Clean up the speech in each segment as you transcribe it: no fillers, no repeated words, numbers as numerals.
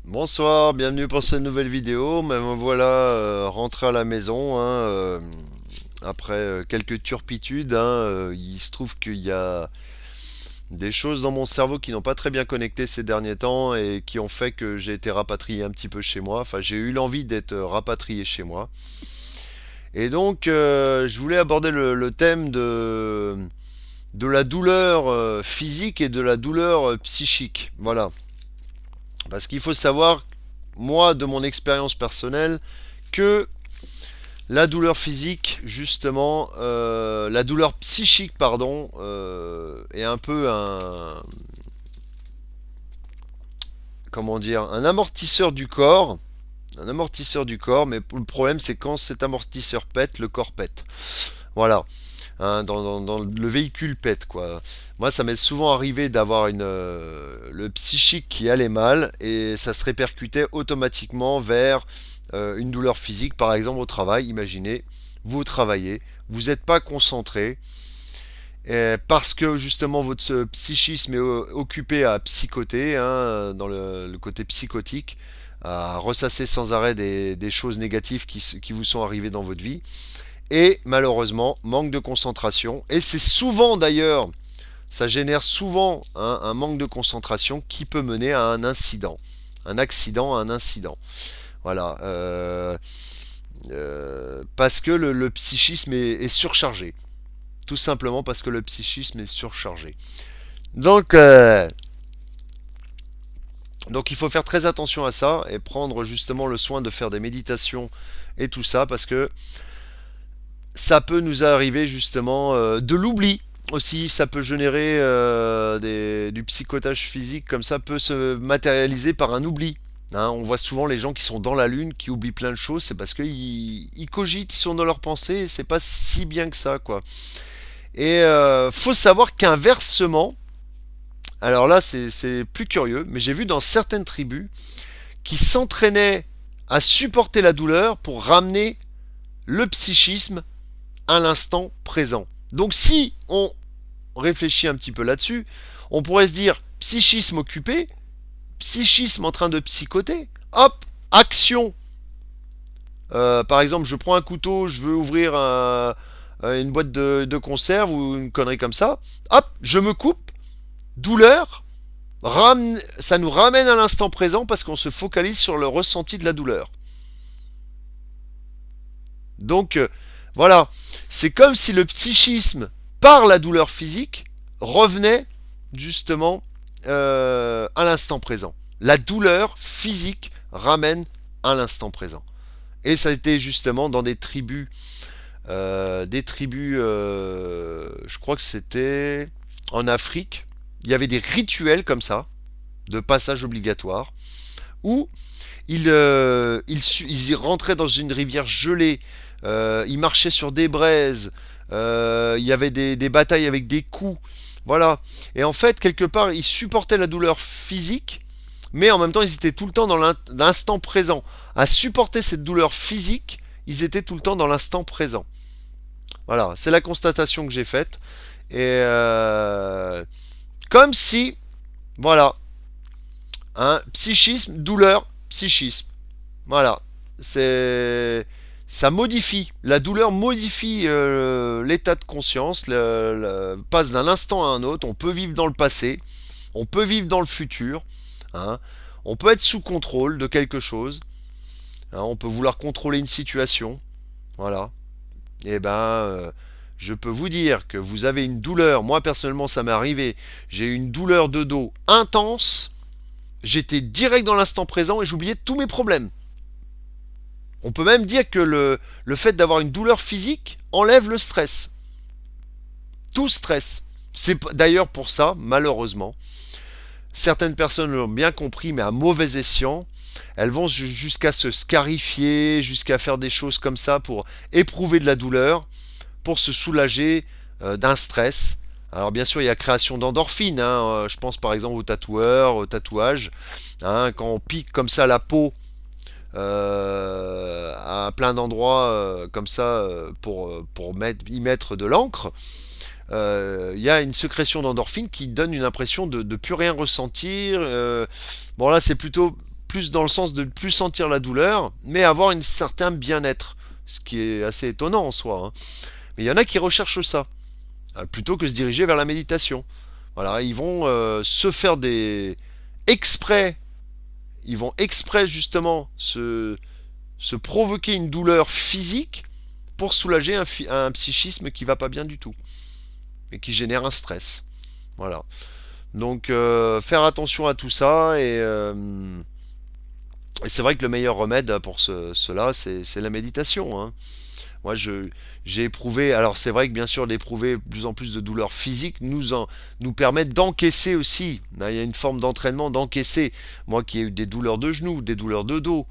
Bonsoir, bienvenue pour cette nouvelle vidéo. Me voilà rentré à la maison hein, après quelques turpitudes. Il se trouve qu'il y a des choses dans mon cerveau qui n'ont pas très bien connecté ces derniers temps et qui ont fait que j'ai été rapatrié un petit peu chez moi. Enfin, j'ai eu l'envie d'être rapatrié chez moi. Et donc, je voulais aborder le thème de la douleur physique et de la douleur psychique. Voilà. Parce qu'il faut savoir, moi, de mon expérience personnelle, que la douleur physique, justement, la douleur psychique, pardon, est un peu comment dire, un amortisseur du corps, mais le problème c'est quand cet amortisseur pète, le corps pète. Voilà. Dans le véhicule pète quoi. Moi, ça m'est souvent arrivé d'avoir le psychique qui allait mal et ça se répercutait automatiquement vers une douleur physique, par exemple au travail. Imaginez, vous travaillez, vous n'êtes pas concentré parce que justement votre psychisme est occupé à psychoter, hein, dans le côté psychotique, à ressasser sans arrêt des choses négatives qui vous sont arrivées dans votre vie et malheureusement manque de concentration. Et c'est souvent d'ailleurs, ça génère souvent un manque de concentration qui peut mener à un incident, un accident, un incident. Voilà, parce que le psychisme est surchargé, tout simplement parce que le psychisme est surchargé. Donc, euh, donc il faut faire très attention à ça et prendre justement le soin de faire des méditations et tout ça parce que ça peut nous arriver justement de l'oubli aussi, ça peut générer du psychotage physique, comme ça peut se matérialiser par un oubli. Hein, on voit souvent les gens qui sont dans la lune, qui oublient plein de choses, c'est parce qu'ils cogitent, ils sont dans leurs pensées, et c'est pas si bien que ça, quoi. Et faut savoir qu'inversement, alors là c'est plus curieux, mais j'ai vu dans certaines tribus qui s'entraînaient à supporter la douleur pour ramener le psychisme à l'instant présent. Donc si on réfléchit un petit peu là-dessus, on pourrait se dire psychisme occupé, psychisme en train de psychoter, hop, action. Par exemple, je prends un couteau, je veux ouvrir une boîte de conserve ou une connerie comme ça, hop, je me coupe, douleur, ça nous ramène à l'instant présent parce qu'on se focalise sur le ressenti de la douleur. Donc voilà, c'est comme si le psychisme, par la douleur physique, revenait justement à l'instant présent. La douleur physique ramène à l'instant présent. Et ça a été justement dans je crois que c'était en Afrique, il y avait des rituels comme ça, de passage obligatoire, où ils y rentraient dans une rivière gelée, ils marchaient sur des braises, il y avait des batailles avec des coups, voilà. Et en fait, quelque part, ils supportaient la douleur physique, mais en même temps, ils étaient tout le temps dans l'instant présent. À supporter cette douleur physique, ils étaient tout le temps dans l'instant présent. Voilà, c'est la constatation que j'ai faite. Et comme si, voilà, hein, psychisme, douleur, psychisme. Voilà, c'est ça modifie, la douleur modifie l'état de conscience, passe d'un instant à un autre. On peut vivre dans le passé, on peut vivre dans le futur, hein, on peut être sous contrôle de quelque chose, hein, on peut vouloir contrôler une situation, voilà. Et ben, je peux vous dire que vous avez une douleur. Moi personnellement, ça m'est arrivé. J'ai eu une douleur de dos intense. J'étais direct dans l'instant présent et j'oubliais tous mes problèmes. On peut même dire que le fait d'avoir une douleur physique enlève le stress. Tout stress. C'est d'ailleurs pour ça, malheureusement, certaines personnes l'ont bien compris, mais à mauvais escient, elles vont jusqu'à se scarifier, jusqu'à faire des choses comme ça pour éprouver de la douleur, pour se soulager d'un stress. Alors bien sûr, il y a création d'endorphines. Hein. Je pense par exemple aux tatoueurs, au tatouage. Hein, quand on pique comme ça la peau à plein d'endroits comme ça y mettre de l'encre, il y a une sécrétion d'endorphine qui donne une impression de plus rien ressentir. Bon là c'est plutôt plus dans le sens de ne plus sentir la douleur, mais avoir un certain bien-être, ce qui est assez étonnant en soi, hein. Mais il y en a qui recherchent ça, plutôt que se diriger vers la méditation. Voilà, ils vont se faire des exprès, ils vont exprès justement se provoquer une douleur physique pour soulager un psychisme qui va pas bien du tout et qui génère un stress. Voilà. Donc faire attention à tout ça et c'est vrai que le meilleur remède pour cela c'est la méditation, hein. Moi j'ai éprouvé, alors c'est vrai que bien sûr d'éprouver de plus en plus de douleurs physiques nous permettent d'encaisser aussi. Il y a une forme d'entraînement d'encaisser. Moi qui ai eu des douleurs de genoux, des douleurs de dos,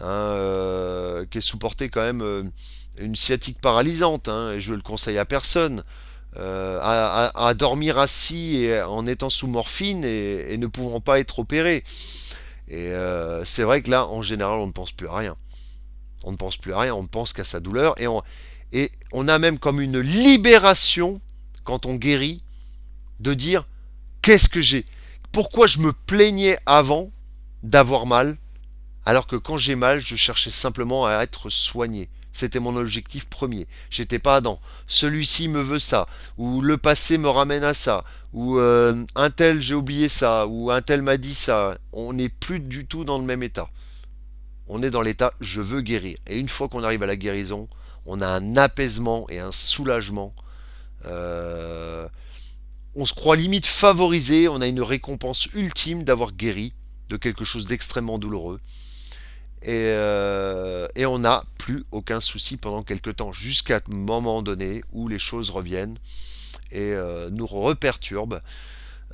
hein, qui ai supporté quand même une sciatique paralysante, hein, et je le conseille à personne, à dormir assis et en étant sous morphine et ne pouvant pas être opéré. Et c'est vrai que là, en général, on ne pense plus à rien. On ne pense plus à rien, on ne pense qu'à sa douleur et on a même comme une libération quand on guérit de dire qu'est-ce que j'ai, pourquoi je me plaignais avant d'avoir mal alors que quand j'ai mal, je cherchais simplement à être soigné. C'était mon objectif premier. J'étais pas dans celui-ci me veut ça, ou le passé me ramène à ça, ou un tel j'ai oublié ça, ou un tel m'a dit ça. On n'est plus du tout dans le même état. On est dans l'état je veux guérir. Et une fois qu'on arrive à la guérison, on a un apaisement et un soulagement. Euh, on se croit limite favorisé, on a une récompense ultime d'avoir guéri de quelque chose d'extrêmement douloureux. Et on n'a plus aucun souci pendant quelques temps, jusqu'à un moment donné où les choses reviennent et nous reperturbent.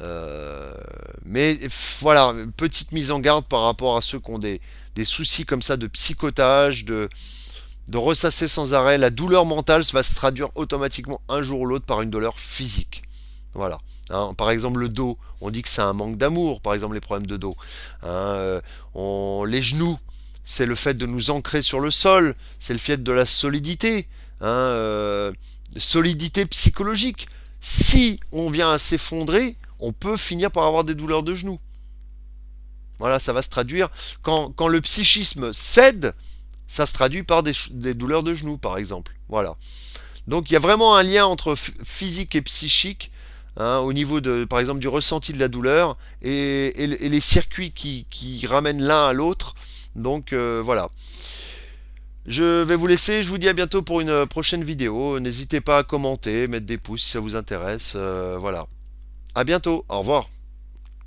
Euh, mais voilà, petite mise en garde par rapport à ceux qui ont des soucis comme ça de psychotage, de ressasser sans arrêt. La douleur mentale va se traduire automatiquement un jour ou l'autre par une douleur physique. Voilà. Hein, par exemple, le dos, on dit que c'est un manque d'amour, par exemple, les problèmes de dos. Hein, les genoux, c'est le fait de nous ancrer sur le sol, c'est le fait de la solidité, hein, solidité psychologique. Si on vient à s'effondrer, on peut finir par avoir des douleurs de genoux. Voilà, ça va se traduire. Quand le psychisme cède, ça se traduit par des douleurs de genoux, par exemple. Voilà. Donc il y a vraiment un lien entre physique et psychique, hein, au niveau de, par exemple, du ressenti de la douleur et les circuits qui ramènent l'un à l'autre. Donc voilà. Je vais vous laisser, je vous dis à bientôt pour une prochaine vidéo. N'hésitez pas à commenter, mettre des pouces si ça vous intéresse. Voilà. À bientôt, au revoir.